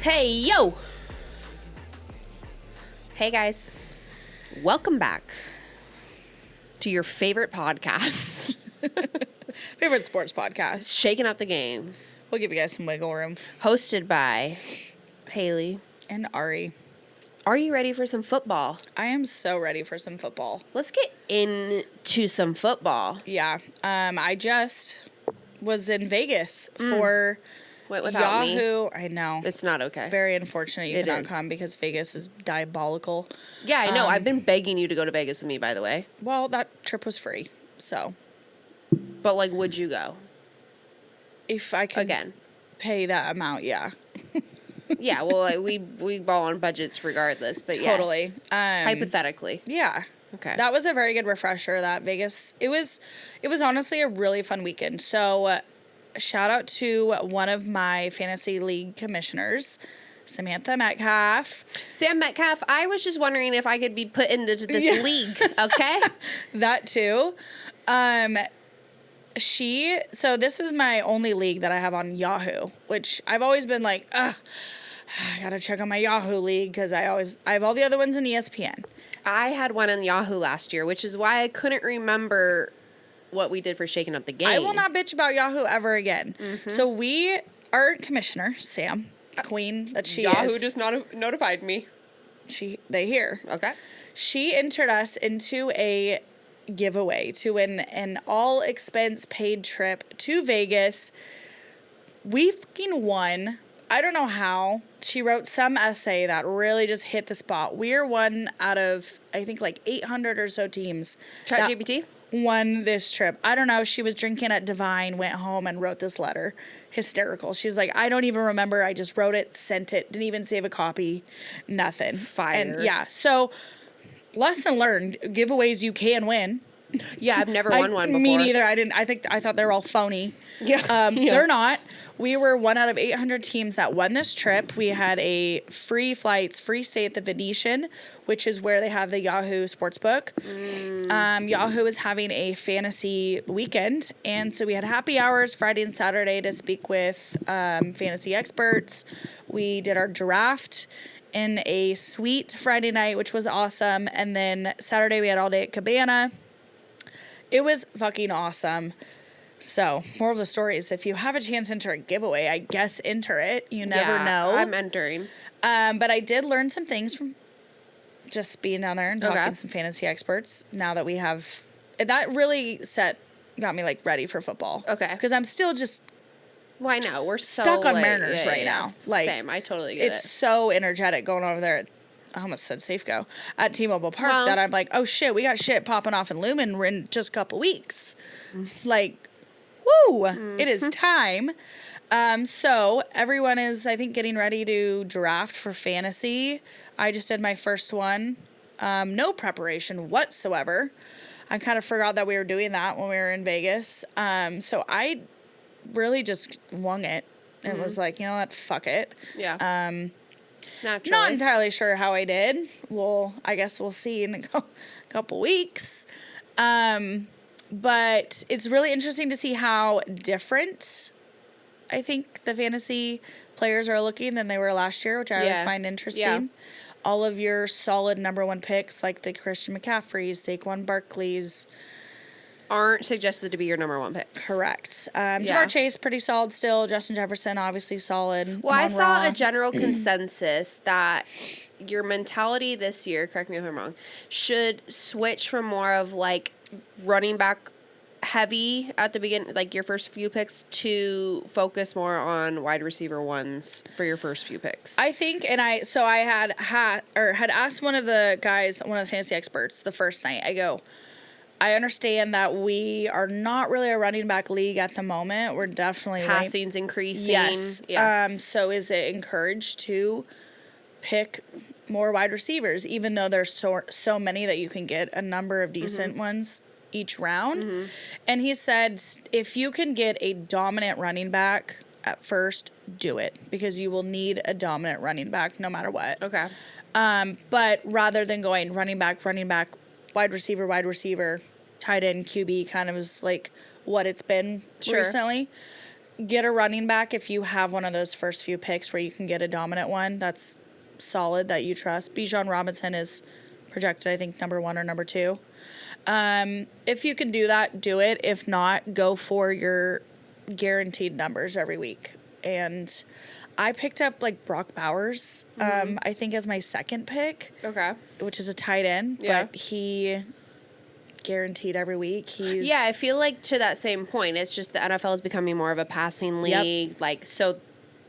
Hey, yo! Hey, guys. Welcome back to your favorite podcast. Favorite sports podcast. Shaking Up the Game. We'll give you guys some wiggle room. Hosted by Haley. And Ari. Are you ready for some football? I am so ready for some football. Let's get into some football. Yeah. I just was in Vegas for Went without Yahoo. me. I know. It's not okay. Very unfortunate you It cannot is. come because Vegas is diabolical. Yeah, I know. I've been begging you to go to Vegas with me, by the way. Well, that trip was free. So But, like, would you go? if I could Again. pay that amount, yeah. Yeah, well, like, we ball on budgets regardless, but Totally. yes. Hypothetically. Yeah. Okay. That was a very good refresher, that Vegas. It was honestly a really fun weekend. So shout out to one of my fantasy league commissioners, Samantha Metcalf. Sam Metcalf, I was just wondering if I could be put into this league, okay? That too. So this is my only league that I have on Yahoo, which I've always been like, I gotta check on my Yahoo league because I have all the other ones in ESPN. I had one on Yahoo last year, which is why I couldn't remember what we did for Shaking Up the Game. I will not bitch about Yahoo ever again. So our commissioner, Sam, queen that she Yahoo is. just notified me. They hear. Okay. She entered us into a giveaway to win an all expense paid trip to Vegas. We fucking won. I don't know how. She wrote some essay that really just hit the spot. We are one out of, I think, like 800 or so teams. ChatGPT? Won this trip. I don't know. She was drinking at Divine, went home and wrote this letter. Hysterical. She's like, I don't even remember. I just wrote it, sent it, didn't even save a copy. Nothing. Fire. And yeah, so lesson learned, giveaways you can win. Yeah, I've never won one before. Me neither. I thought they were all phony. Yeah. They're not. We were one out of 800 teams that won this trip. We had a free flights, free stay at the Venetian, which is where they have the Yahoo Sportsbook. Yahoo is having a fantasy weekend, and so we had happy hours Friday and Saturday to speak with fantasy experts. We did our draft in a suite Friday night, which was awesome, and then Saturday we had all day at Cabana. It was fucking awesome. So, moral of the story is if you have a chance to enter a giveaway, I guess enter it. You never know. I'm entering. But I did learn some things from just being down there and talking Okay. to some fantasy experts. Now that we have, that really got me like ready for football. Okay. Because I'm still just Why not? We're so stuck on like, Mariners right now. Like, same. I totally get it's it. so energetic going over there at, I almost said Safeco, at T-Mobile Park Well- that I'm like, oh shit, we got shit popping off in Lumen in just a couple weeks. Like, woo, it is time. So everyone is, I think, getting ready to draft for fantasy. I just did my first one. No preparation whatsoever. I kind of forgot that we were doing that when we were in Vegas. So I really just wung it and was like, you know what, fuck it. Yeah. Naturally. Not entirely sure how I did. Well, I guess we'll see in a couple weeks. But it's really interesting to see how different I think the fantasy players are looking than they were last year, which I always find interesting. Yeah. All of your solid number one picks, like the Christian McCaffreys, Saquon Barkley's. Aren't suggested to be your number one picks. Correct. Jamar Chase, pretty solid still. Justin Jefferson, obviously solid. Well, I saw Amon-Ra. a general consensus that your mentality this year, correct me if I'm wrong, should switch from more of like running back heavy at the beginning, like your first few picks, to focus more on wide receiver ones for your first few picks. I think, and I had asked one of the guys, one of the fantasy experts, the first night. I go, I understand that we are not really a running back league at the moment. We're definitely Passing's increasing. Yes. Yeah. So is it encouraged to pick more wide receivers, even though there's so many that you can get a number of decent ones each round? And he said, if you can get a dominant running back at first, do it, because you will need a dominant running back no matter what. Okay. But rather than going running back, wide receiver, tight end, QB, kind of is like what it's been recently. get a running back if you have one of those first few picks where you can get a dominant one that's solid that you trust. Bijan Robinson is projected, I think, number 1 or number 2. If you can do that, do it. If not, go for your guaranteed numbers every week. And I picked up like Brock Bowers, I think, as my second pick. Okay. Which is a tight end. Yeah. But he guaranteed every week. He's Yeah, I feel like to that same point, it's just the NFL is becoming more of a passing league. Yep. Like, so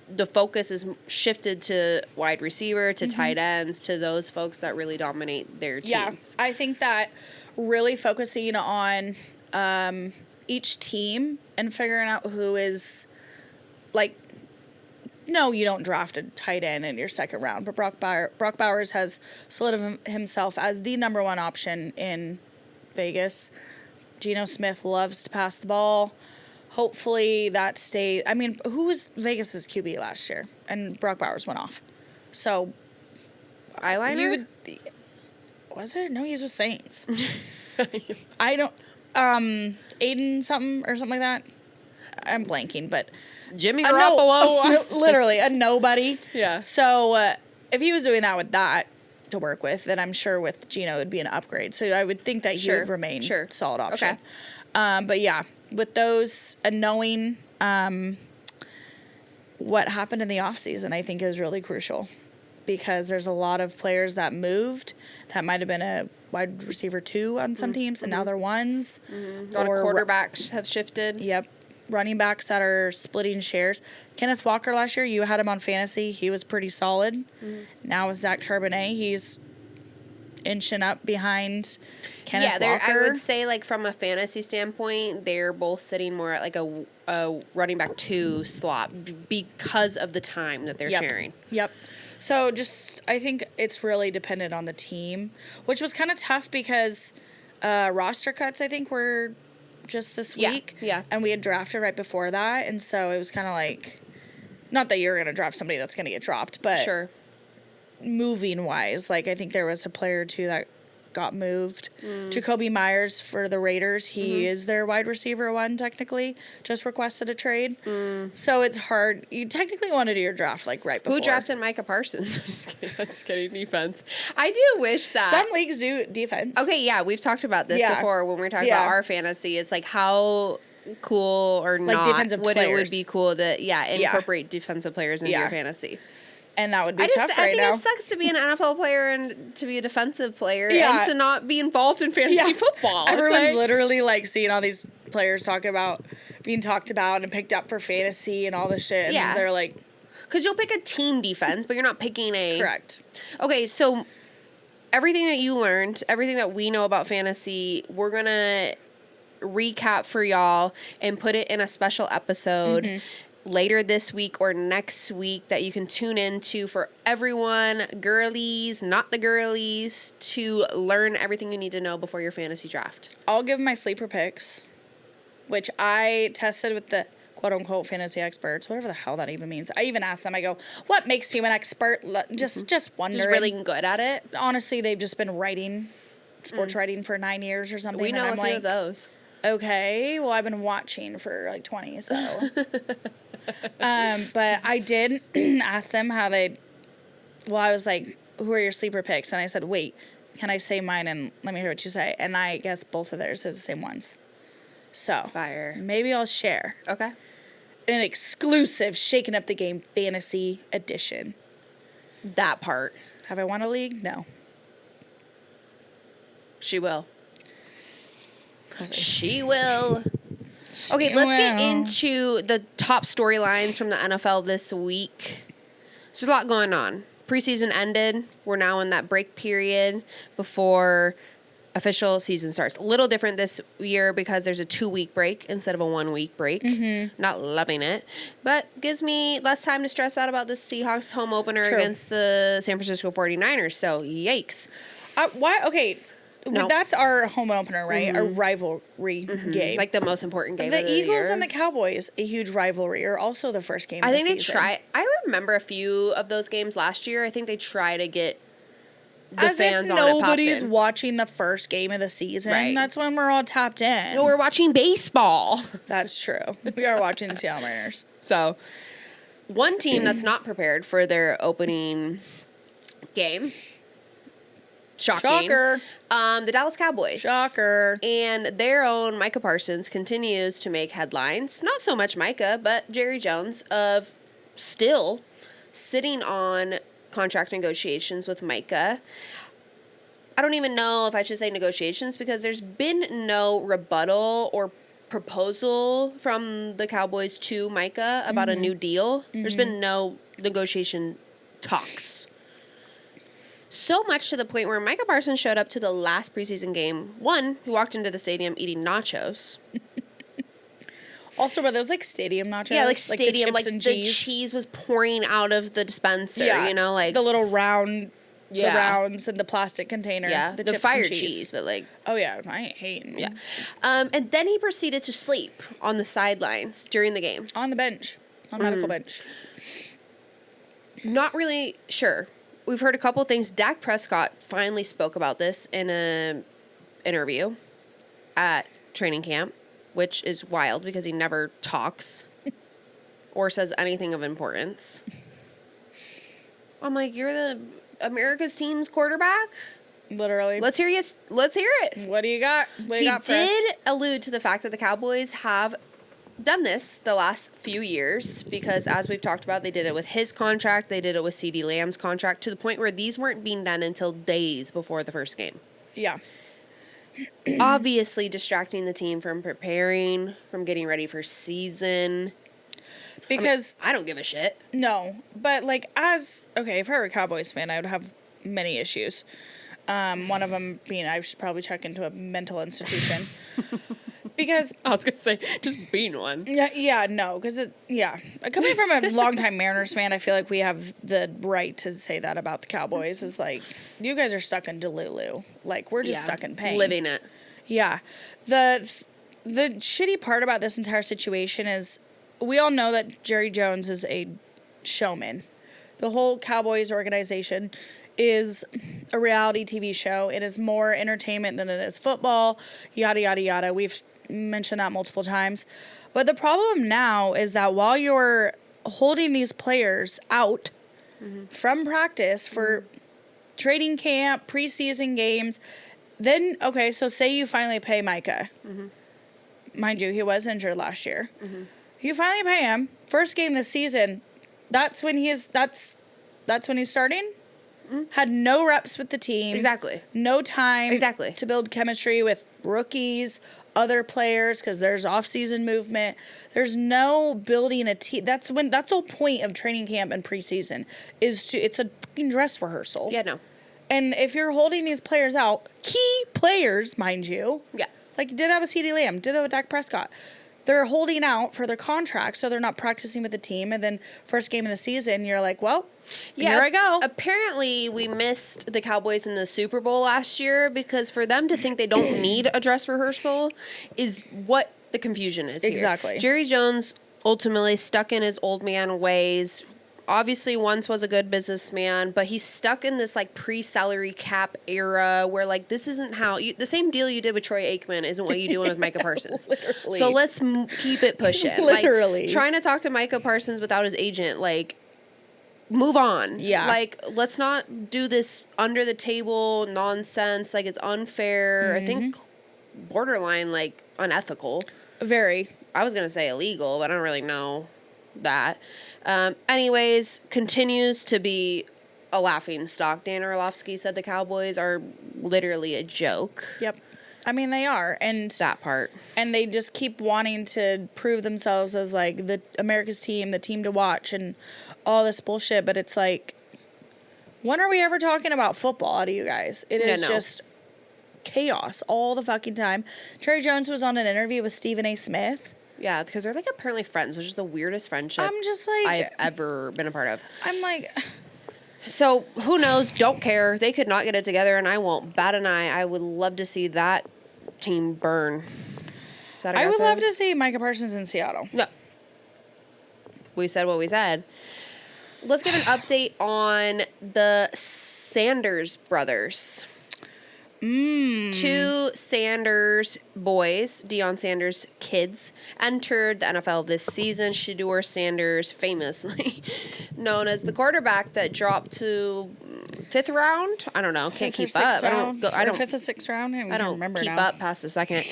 the focus is shifted to wide receiver, to tight ends, to those folks that really dominate their teams. Yeah, I think that really focusing on each team and figuring out who is, like, no, you don't draft a tight end in your second round, but Brock Bowers has solidified himself as the number 1 option in Vegas. Geno Smith loves to pass the ball. Hopefully that stays. I mean, who was Vegas's QB last year? And Brock Bowers went off. So Eyeliner? you would. Was it? No, he was with Saints. I don't. Aiden something or something like that. I'm blanking, but Jimmy Garoppolo. Literally a nobody. Yeah. So if he was doing that with that to work with, then I'm sure with Geno it would be an upgrade. So I would think that he would remain solid option. Okay. But yeah, with those and knowing what happened in the offseason, I think is really crucial because there's a lot of players that moved that might have been a wide receiver 2 on some teams, and now they're 1s. A lot of quarterbacks have shifted. Yep. Running backs that are splitting shares. Kenneth Walker last year, you had him on fantasy. He was pretty solid. Now with Zach Charbonnet, he's inching up behind Kenneth Walker. I would say, like, from a fantasy standpoint, they're both sitting more at, like, a running back 2 slot because of the time that they're sharing. Yep. So just, I think it's really dependent on the team, which was kind of tough because roster cuts, I think, were just this week. Yeah. And we had drafted right before that. And so it was kind of like, not that you're going to draft somebody that's going to get dropped, but Sure. moving wise, like I think there was a player or 2 that got moved. Jacoby Myers for the Raiders, he is their wide receiver 1 technically, just requested a trade. So it's hard. You technically want to do your draft like right before. Who drafted Micah Parsons? I'm just kidding. Defense. I do wish that. Some leagues do defense. Okay, yeah, we've talked about this before when we were talking about our fantasy. It's like how cool or like not defensive would players. it would be cool to incorporate defensive players into your fantasy. And that would be tough I right think now. it sucks to be an NFL player and to be a defensive player Yeah. and to not be involved in fantasy football. Everyone's literally like seeing all these players talking about being talked about and picked up for fantasy and all this shit. Yeah. And they're like, because you'll pick a team defense, but you're not picking a... correct. Okay, so everything that you learned, everything that we know about fantasy, we're going to recap for y'all and put it in a special episode later this week or next week that you can tune into for everyone, girlies, not the girlies, to learn everything you need to know before your fantasy draft. I'll give my sleeper picks, which I tested with the quote-unquote fantasy experts, whatever the hell that even means. I even asked them, I go, what makes you an expert? Just wondering. Just really good at it. Honestly, they've just been writing, sports writing for 9 years or something. We know and a I'm few of those. Okay, well, I've been watching for like 20, so. But I did ask them how they, well, I was like, who are your sleeper picks? And I said, wait, can I say mine and let me hear what you say? And I guess both of theirs is the same ones. So. Fire. Maybe I'll share. Okay. An exclusive Shaking Up the Game Fantasy Edition. That part. Have I won a league? No. She will. She will. Okay, let's get into the top storylines from the NFL this week. There's a lot going on. Preseason ended. We're now in that break period before official season starts. A little different this year because there's a 2-week break instead of a 1-week break. Not loving it. But gives me less time to stress out about the Seahawks home opener against the San Francisco 49ers. So, yikes. Why? Okay. No. That's our home opener, right? Our rivalry game. Like the most important game of the Eagles year. and the Cowboys, a huge rivalry, are also the first game of I the think they season. try. I remember a few of those games last year. I think they try to get the As fans if on it nobody's popping. watching the first game of the season. Right. That's when we're all tapped in. No, we're watching baseball. That's true. We are watching the Seattle Mariners. So, One team that's not prepared for their opening game. Shocking. shocker. The Dallas Cowboys. Shocker. And their own Micah Parsons continues to make headlines. Not so much Micah, but Jerry Jones of still sitting on contract negotiations with Micah. I don't even know if I should say negotiations because there's been no rebuttal or proposal from the Cowboys to Micah about a new deal. There's been no negotiation talks. So much to the point where Micah Parsons showed up to the last preseason game. One, he walked into the stadium eating nachos. Also, were those like stadium nachos? Yeah, like the stadium, chips like and the cheese was pouring out of the dispenser, you know, like the little round, Yeah. the rounds in the plastic container. yeah, the chips fire and cheese, but like Oh yeah, I ain't hating. yeah. And then he proceeded to sleep on the sidelines during the game. On the bench, on Mm. medical bench. Not really sure. We've heard a couple things. Dak Prescott finally spoke about this in a interview at training camp, which is wild because he never talks or says anything of importance. I'm like, you're the America's team's quarterback? Literally. Let's hear it. Let's hear it. What do you got? What do He you got for us? did allude to the fact that the Cowboys have done this the last few years because, as we've talked about, they did it with his contract, they did it with CeeDee Lamb's contract, to the point where these weren't being done until days before the first game. Yeah. Obviously, distracting the team from preparing, from getting ready for season. Because I don't give a shit. no, but like if I were a Cowboys fan, I would have many issues. One of them being I should probably check into a mental institution. Because I was gonna say just being one. because coming from a longtime Mariners fan, I feel like we have the right to say that about the Cowboys. Is like, you guys are stuck in Delulu. Like, we're just stuck in pain. living it. Yeah. The shitty part about this entire situation is we all know that Jerry Jones is a showman. The whole Cowboys organization is a reality TV show. It is more entertainment than it is football, yada, yada, yada. We've mentioned that multiple times. But the problem now is that while you're holding these players out from practice for training camp, preseason games, then, okay, so say you finally pay Micah. Mind you, he was injured last year. You finally pay him. First game this season, that's when he's starting. Had no reps with the team. Exactly. No time Exactly. to build chemistry with rookies, other players, because there's off-season movement. There's no building a team. That's the whole point of training camp and preseason it's a fucking dress rehearsal. Yeah, no. And if you're holding these players out, key players, mind you, Yeah. like did that with CeeDee Lamb, did that with Dak Prescott. They're holding out for their contract, so they're not practicing with the team. And then first game of the season, you're like, well, here I go. Apparently, we missed the Cowboys in the Super Bowl last year because for them to think they don't need a dress rehearsal is what the confusion is here. Exactly. Jerry Jones ultimately stuck in his old man ways. Obviously, once was a good businessman, but he's stuck in this like pre-salary cap era where like this isn't how the same deal you did with Troy Aikman isn't what you're doing with Micah Parsons. Literally. So let's keep it pushing. Literally. Like, trying to talk to Micah Parsons without his agent, like, move on. Yeah. Like, let's not do this under the table nonsense. Like, it's unfair. I think borderline, like, unethical. Very. I was going to say illegal, but I don't really know that. Anyways, continues to be a laughing stock. Dan Orlovsky said the Cowboys are literally a joke. Yep. I mean, they are. And That part. and they just keep wanting to prove themselves as like the America's team, the team to watch, and all this bullshit. But it's like, when are we ever talking about football out of you guys? It is just chaos all the fucking time. Jerry Jones was on an interview with Stephen A. Smith. Yeah, because they're like apparently friends, which is the weirdest friendship I'm just like, I've ever been a part of. I'm like, So who knows? Don't care. They could not get it together, and I won't bat an eye. I would love to see that team burn. Is that I would love to see Micah Parsons in Seattle. No. We said what we said. Let's give an update on the Sanders brothers. Two Sanders boys, Deion Sanders kids, entered the NFL this season. Shedeur Sanders, famously known as the quarterback that dropped to 5th round. I don't know. Can't keep up. I don't. I don't. 5th or 6th round. I don't remember keep now. up past the second.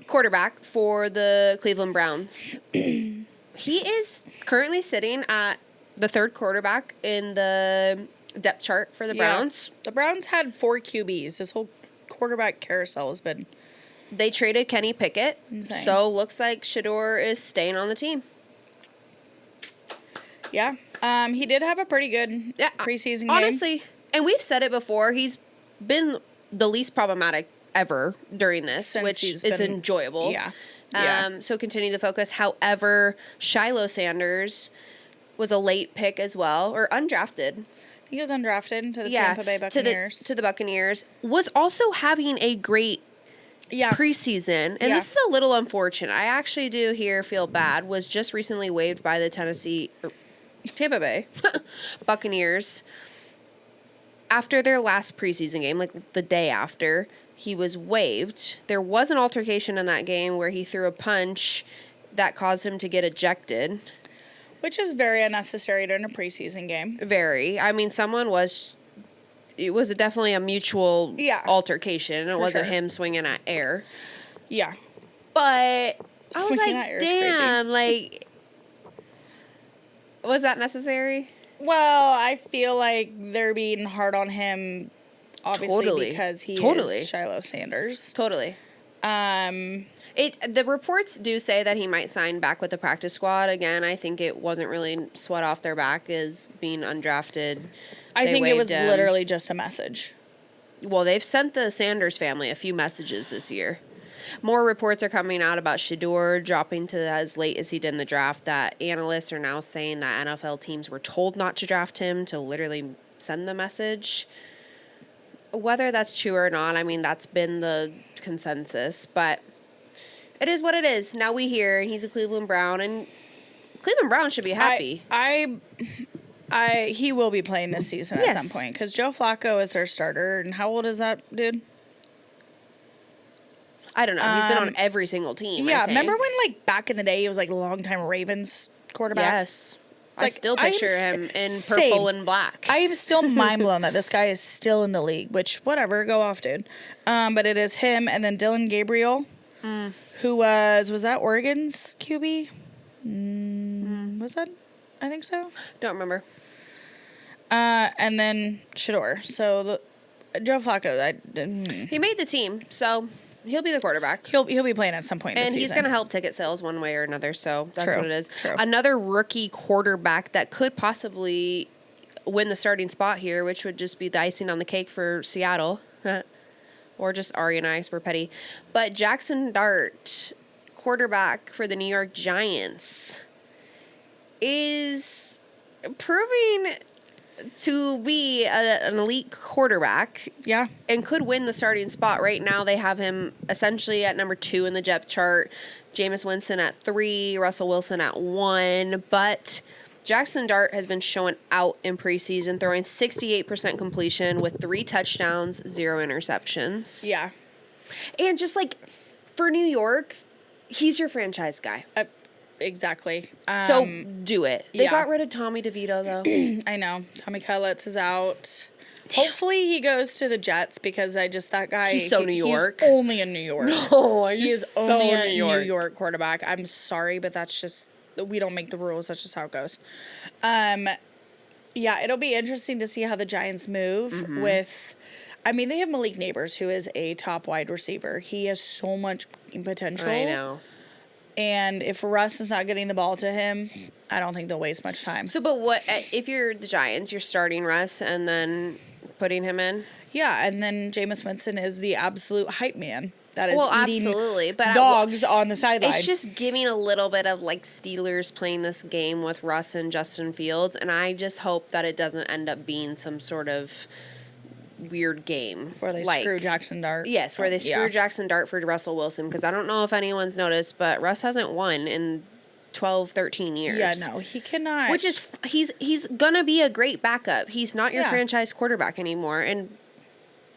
Quarterback for the Cleveland Browns. He is currently sitting at the 3rd quarterback in the depth chart for the Browns. The Browns had 4 QBs. This whole quarterback carousel has been. They traded Kenny Pickett, insane. So looks like Shedeur is staying on the team. Yeah. He did have a pretty good preseason game. Honestly, and we've said it before, he's been the least problematic ever during this, Since which he's is been- enjoyable. Yeah. So continue to focus. However, Shiloh Sanders was a late pick as well, or undrafted. He was undrafted to the Tampa Bay Buccaneers. To the Buccaneers. Was also having a great preseason. And this is a little unfortunate. I actually do here feel bad. Was just recently waived by the Tampa Bay Buccaneers. After their last preseason game, like the day after, he was waived. There was an altercation in that game where he threw a punch that caused him to get ejected. Which is very unnecessary during a preseason game. Very. I mean, it was definitely a mutual altercation. It wasn't him swinging at air. Yeah. But I was Swinging at air like, is crazy. damn, like, was that necessary? Well, I feel like they're being hard on him, obviously, because he is Shiloh Sanders. Totally. The reports do say that he might sign back with the practice squad again. I think it wasn't really sweat off their back as being undrafted. I think it was literally just a message. Well, they've sent the Sanders family a few messages this year. More reports are coming out about Shedeur dropping to as late as he did in the draft, that analysts are now saying that NFL teams were told not to draft him to literally send the message. Whether that's true or not, I mean, that's been the consensus, but it is what it is. Now we hear, and he's a Cleveland Brown, and Cleveland Brown should be happy. He will be playing this season at some point, because Joe Flacco is their starter, and how old is that dude? I don't know. He's been on every single team. Yeah, remember when, like, back in the day, he was, like, a longtime Ravens quarterback? Yes. Like, I still picture him in purple and black. I am still mind blown that this guy is still in the league, which, whatever, go off, dude. But it is him, and then Dylan Gabriel, who was that Oregon's QB? Was that? I think so. Don't remember. And then Shedeur. So, Joe Flacco, he made the team, so he'll be the quarterback. He'll be playing at some point this and he's season. going to help ticket sales one way or another, so that's True, what it is. true. Another rookie quarterback that could possibly win the starting spot here, which would just be the icing on the cake for Seattle. Or just Ari and I, 'cause we're petty. But Jackson Dart, quarterback for the New York Giants, is proving to be an elite quarterback. Yeah. And could win the starting spot. Right now, they have him essentially at number 2 in the depth chart. Jameis Winston at 3, Russell Wilson at 1. But Jackson Dart has been showing out in preseason, throwing 68% completion with 3 touchdowns, 0 interceptions. Yeah. And just like for New York, he's your franchise guy. Exactly. So do it. They yeah. got rid of Tommy DeVito, though. I know. Tommy Cutlets is out. Damn. Hopefully he goes to the Jets, because that guy. He's so New York. He's only in New York. No, he is so only a New York quarterback. I'm sorry, but that's just, we don't make the rules. That's just how it goes. Yeah, it'll be interesting to see how the Giants move with. I mean, they have Malik Neighbors, who is a top wide receiver. He has so much potential. I know. And if Russ is not getting the ball to him, I don't think they'll waste much time. So, but what if you're the Giants? You're starting Russ and then putting him in. Yeah, and then Jameis Winston is the absolute hype man that is eating absolutely, but dogs on the sideline. It's just giving a little bit of like Steelers playing this game with Russ and Justin Fields, and I just hope that it doesn't end up being some sort of weird game where they screw Jackson Dart. Yes, where they screw Jackson Dart for Russell Wilson, because I don't know if anyone's noticed, but Russ hasn't won in 12, 13 years. Yeah, no, he cannot. Which is, he's gonna be a great backup. He's not your Yeah. franchise quarterback anymore. And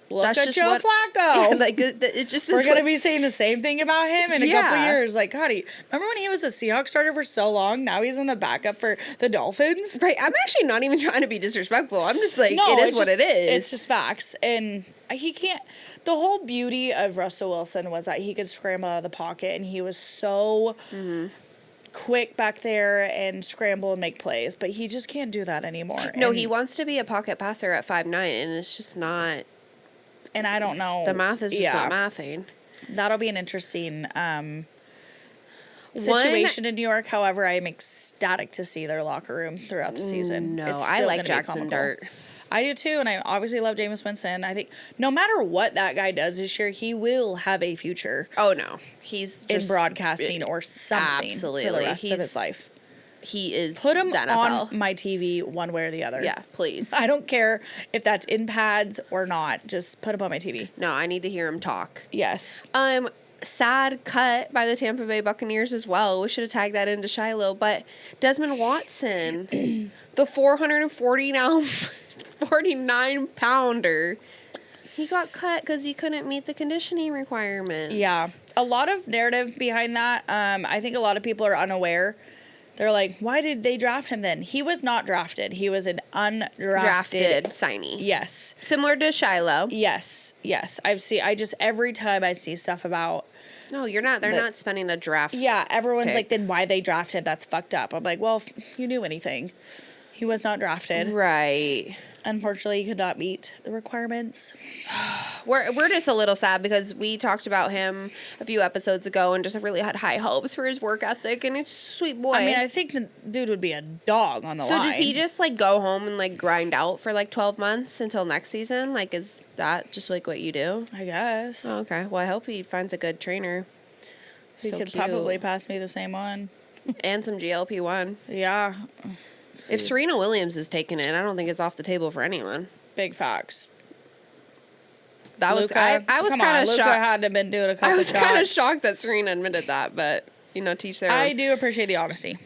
Look that's at just Joe what, Flacco. like, it just We're is going to what- be saying the same thing about him in a couple Yeah. years. Like, God, remember when he was a Seahawks starter for so long? Now he's in the backup for the Dolphins? Right, I'm actually not even trying to be disrespectful. I'm just like, No, it is it's what just- it is. It's just facts. And he can't. The whole beauty of Russell Wilson was that he could scramble out of the pocket, and he was so quick back there and scramble and make plays. But he just can't do that anymore. No, and, he wants to be a pocket passer at 5'9", and it's just not. And I don't know. The math is just not mathing. That'll be an interesting situation in New York. However, I am ecstatic to see their locker room throughout the season. No, It's I still like gonna be Jackson comical. Dart. I do too, and I obviously love Jameis Winston. I think no matter what that guy does this year, he will have a future Oh no, he's in just broadcasting or something for absolutely. the rest of his He's- life. He is Put him the NFL. on my TV one way or the other. Yeah, please. I don't care if that's in pads or not. Just put him on my TV. No, I need to hear him talk. Yes. Sad cut by the Tampa Bay Buccaneers as well. We should have tagged that into Shiloh, but Desmond Watson, the 49 pounder, he got cut because he couldn't meet the conditioning requirements. Yeah. A lot of narrative behind that. I think a lot of people are unaware. They're like, why did they draft him then? He was not drafted. He was an undrafted. Drafted signee. Yes. Similar to Shiloh. Yes. Yes. Every time I see stuff about, No, you're not. They're not spending a draft. yeah, everyone's pick. like, then why they drafted? That's fucked up. I'm like, well, if you knew anything. He was not drafted. Right. Unfortunately, he could not meet the requirements. We're just a little sad because we talked about him a few episodes ago and just really had high hopes for his work ethic, and he's a sweet boy. I mean, I think the dude would be a dog on the so line. does he just like go home and like grind out for like 12 months until next season? Like, is that just like what you do? I guess. Oh, okay. Well, I hope he finds a good trainer. He So could cute. probably pass me the same one. And some GLP-1. Yeah. If Serena Williams is taking it, I don't think it's off the table for anyone. Big facts. That was Luka, I was come kind on, of Luka shocked. had to have been doing a couple I was kind of shots. shocked that Serena admitted that, but teach their own. I do appreciate the honesty.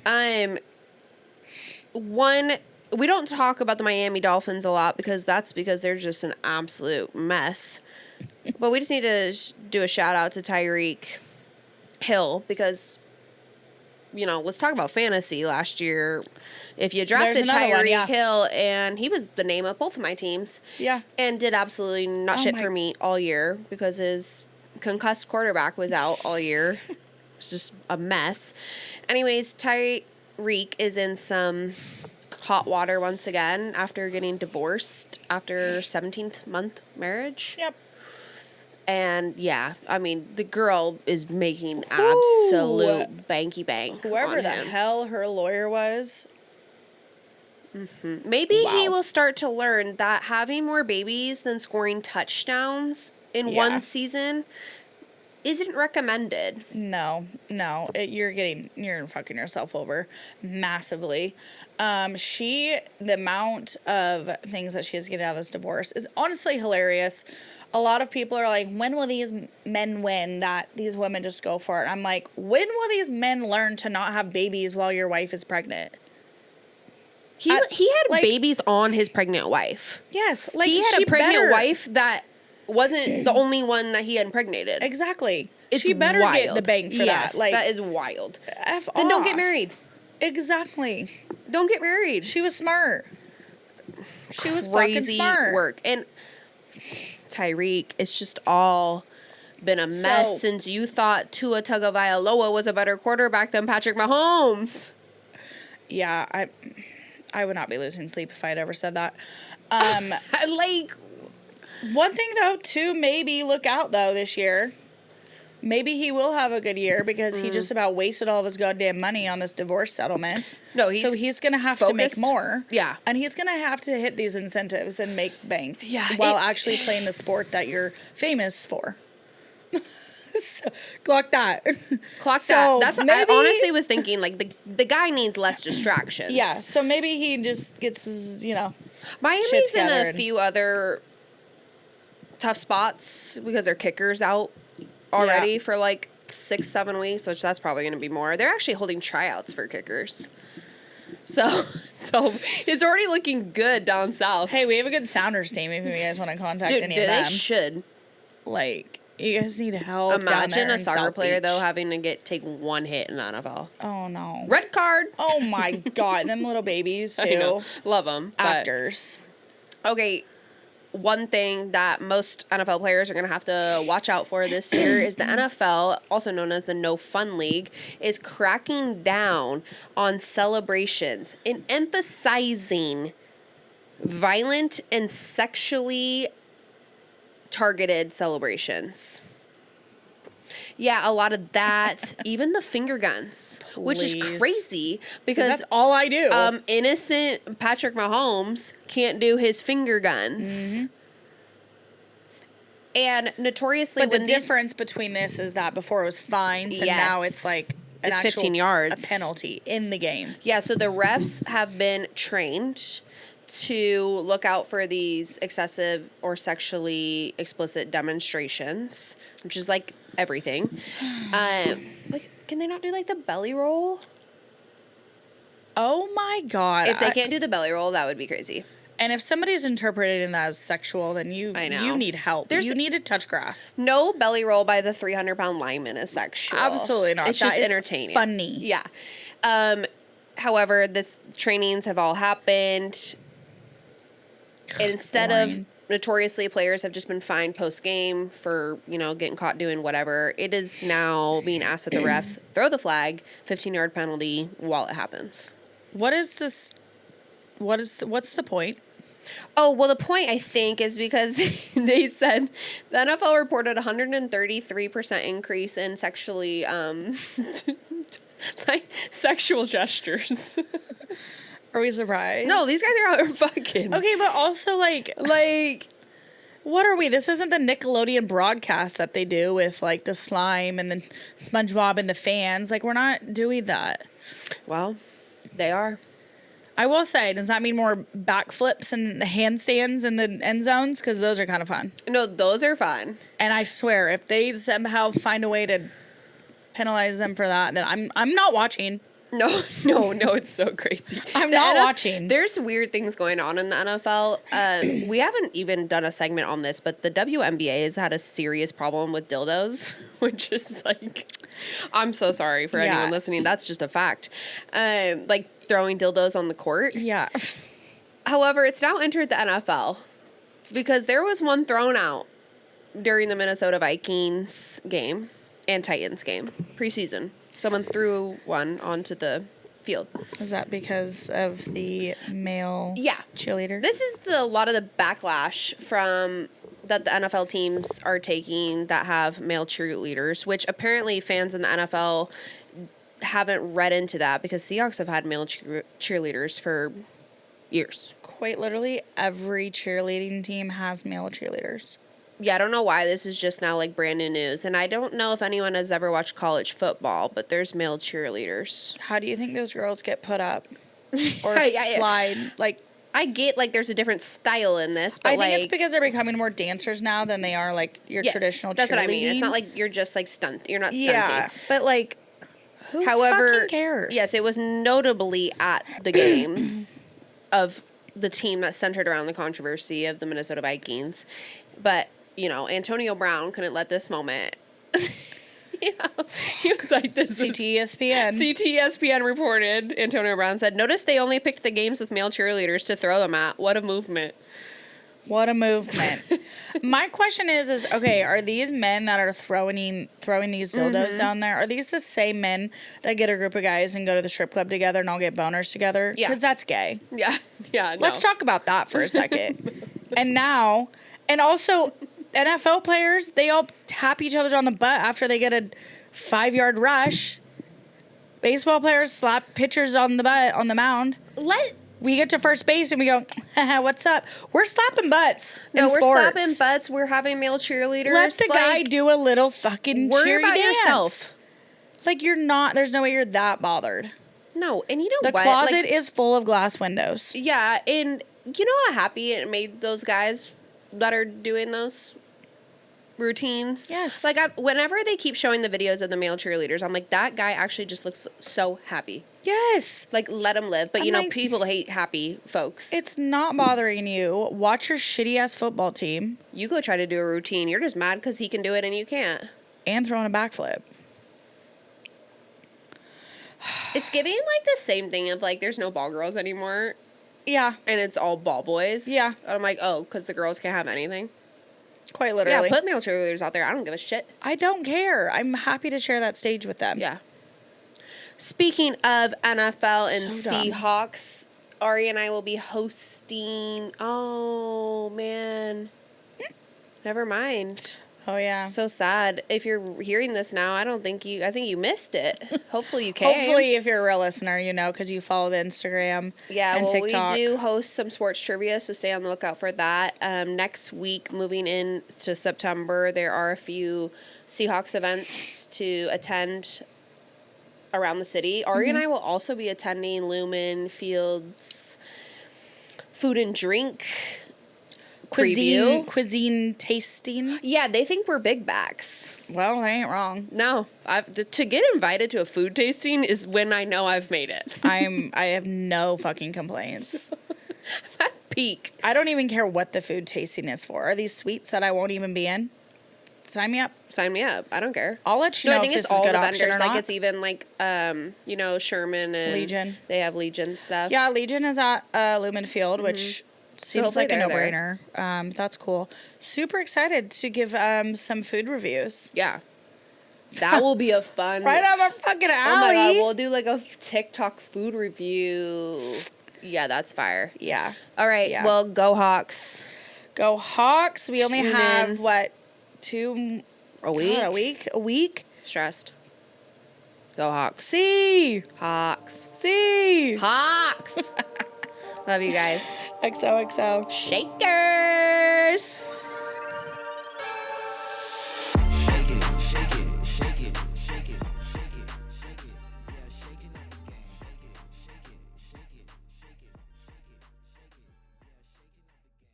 We don't talk about the Miami Dolphins a lot because they're just an absolute mess. But we just need to do a shout out to Tyreek Hill because, let's talk about fantasy last year. If you drafted another one, Tyreek yeah. Hill, and he was the name of both of my teams. Yeah. And did absolutely not Oh shit my- for me all year because his concussed quarterback was out all year. It's just a mess. Anyways, Tyreek is in some hot water once again after getting divorced after 17th month marriage. Yep. And yeah, I mean, the girl is making absolute banky bank. Whoever on the him. hell her lawyer was. Maybe he Wow. will start to learn that having more babies than scoring touchdowns in Yeah. one season isn't recommended. No. You're fucking yourself over massively. The amount of things that she is getting out of this divorce is honestly hilarious. A lot of people are like, when will these men win that these women just go for it? I'm like, when will these men learn to not have babies while your wife is pregnant? He had like- babies on his pregnant wife. Yes. Like He had she a pregnant better- wife that wasn't the only one that he impregnated. Exactly. It's she better get wild. the bank for Yes, that. Like, that is wild. F Then don't get off. married. Exactly. Don't get married. She was smart. She was fucking Crazy smart. work. And Tyreek, it's just all been a mess So- since you thought Tua Tagovailoa was a better quarterback than Patrick Mahomes. Yeah, I would not be losing sleep if I'd ever said that. Like, One thing though, too, maybe look out though this year. Maybe he will have a good year because he just about wasted all of his goddamn money on this divorce settlement. No, so he's gonna have to make focused. more. Yeah. and he's gonna have to hit these incentives and make bank. Yeah, while it- actually playing the sport that you're famous for. So, clock that. clock So that. That's what I maybe- honestly was thinking. Like, the guy needs less distractions. Yeah, so maybe he just gets his, Miami's shit's in together a and- few other tough spots because their kicker's out already Yeah. for like 6-7 weeks, which that's probably going to be more. They're actually holding tryouts for kickers. So it's already looking good down south. Hey, we have a good Sounders team if you guys want to contact Dude, any they of them. should. Like, you guys need help. down Imagine there a in soccer South player, Beach. though, having to take one hit in the NFL. Oh, no. Red card. Oh, my God. Them little babies, too. I know. Love them. Actors. Okay, one thing that most NFL players are going to have to watch out for this year is the NFL, also known as the No Fun League, is cracking down on celebrations and emphasizing violent and sexually targeted celebrations. Yeah, a lot of that, even the finger guns, which is Please. crazy Because because that's all I do. innocent Patrick Mahomes can't do his finger guns. And notoriously, but the when these- difference between this is that before it was fines, and now Yes. it's like It's 15 yards. a penalty in the game. Yeah, so the refs have been trained to look out for these excessive or sexually explicit demonstrations, which is like everything. Like, can they not do like the belly roll? Oh my God! If they can't do the belly roll, that would be crazy. and if somebody's interpreting that as sexual, then I know. you need help. There's- you need to touch grass. No belly roll by the 300-pound lineman is sexual. Absolutely not. It's That just is entertaining. funny. Yeah. However, this trainings have all happened. Instead of Boring. notoriously players have just been fined post game for, getting caught doing whatever, it is now being asked that the refs throw the flag, 15-yard penalty while it happens. What is this? What's the point? Oh, well, the point, I think, is because they said the NFL reported 133% increase in sexually, like, sexual gestures. Are we surprised? No, these guys are out fucking. Okay, but also like, what are we? This isn't the Nickelodeon broadcast that they do with like the slime and the SpongeBob and the fans. Like, we're not doing that. Well, they are. I will say, does that mean more backflips and handstands in the end zones? Because those are kind of fun. No, those are fun. And I swear, if they somehow find a way to penalize them for that, then I'm not watching. No, it's so crazy. I'm The not watching. There's weird things going on in the NFL. We haven't even done a segment on this, but the WNBA has had a serious problem with dildos, which is like, I'm so sorry for Yeah. anyone listening. That's just a fact. Like throwing dildos on the court. Yeah. However, it's now entered the NFL because there was one thrown out during the Minnesota Vikings game and Titans game preseason. Someone threw one onto the field. Is that because of the male Yeah. cheerleader? This is a lot of the backlash from that the NFL teams are taking that have male cheerleaders, which apparently fans in the NFL haven't read into that because Seahawks have had male cheerleaders for years. Quite literally, every cheerleading team has male cheerleaders. Yeah, I don't know why this is just now like brand new news. And I don't know if anyone has ever watched college football, but there's male cheerleaders. How do you think those girls get put up or Yeah. flied? Like, I get like there's a different style in this, but I think like it's because they're becoming more dancers now than they are like your yes, traditional. that's what I mean. It's cheerleading. not like you're just like you're not stunting. yeah, but like, who However, fucking cares? yes, it was notably at the game of the team that centered around the controversy of the Minnesota Vikings. But, Antonio Brown couldn't let this moment. He was like, this is CTESPN. CTSPN reported, Antonio Brown said, notice they only picked the games with male cheerleaders to throw them at. What a movement. What a movement. My question is okay, are these men that are throwing these dildos down there, are these the same men that get a group of guys and go to the strip club together and all get boners together? Yeah. Because that's gay. Yeah. No. Let's talk about that for a second. And also, NFL players, they all tap each other on the butt after they get a 5-yard rush. Baseball players slap pitchers on the butt on the mound. We get to first base and we go, what's up? We're slapping butts. No, in we're sports. slapping butts. We're having male cheerleaders. Let the guy do a little fucking worry cheery about dance. yourself. Like, you're not, there's no way you're that bothered. No, and you know The what? closet Like, is full of glass windows. yeah, and you know how happy it made those guys that are doing those routines. Yes. Like, whenever they keep showing the videos of the male cheerleaders, I'm like, that guy actually just looks so happy. Yes. Like, let him live. But, I'm you know, like, people hate happy folks. It's not bothering you. Watch your shitty ass football team You go try to do a routine. You're just mad because he can do it and you can't. and throwing a backflip. It's giving, like, the same thing of, like, there's no ball girls anymore. Yeah, And it's all ball boys. Yeah. And I'm like, oh, because the girls can't have anything. quite literally. Yeah, put male cheerleaders out there. I don't give a shit. I don't care. I'm happy to share that stage with them. Yeah. Speaking of NFL and So dumb. Seahawks, Ari and I will be hosting. Oh, man. Never mind. Oh yeah. So sad. If you're hearing this now, I think you missed it. Hopefully you came. Hopefully, if you're a real listener, you know, because you follow the Instagram Yeah, and well, TikTok. we do host some sports trivia, so stay on the lookout for that. Next week, moving into September, there are a few Seahawks events to attend around the city. Ari and I will also be attending Lumen Fields food and drink preview. Cuisine tasting. Yeah, they think we're big backs. Well, they ain't wrong. No, to get invited to a food tasting is when I know I've made it. I have no fucking complaints. At peak. I don't even care what the food tasting is for. Are these sweets that I won't even be in? Sign me up. Sign me up. I don't care. I'll let you No, know I think if it's this is all a good the option vendors. or Like not. it's even like you know, Sherman and Legion. They have Legion stuff. Yeah, Legion is at Lumen Field, which seems hopefully like a they're there. no-brainer. That's cool. Super excited to give some food reviews. Yeah. That will be a fun. Right up our fucking Oh alley. my god, we'll do like a TikTok food review. Yeah, that's fire. Yeah. All right, Yeah. well, go Hawks. Go Hawks. We only Tune have, in. what, 2... A week. God, a week? A week? Stressed. Go Hawks. See. Hawks. See. Hawks. Love you guys. XOXO. Shakers.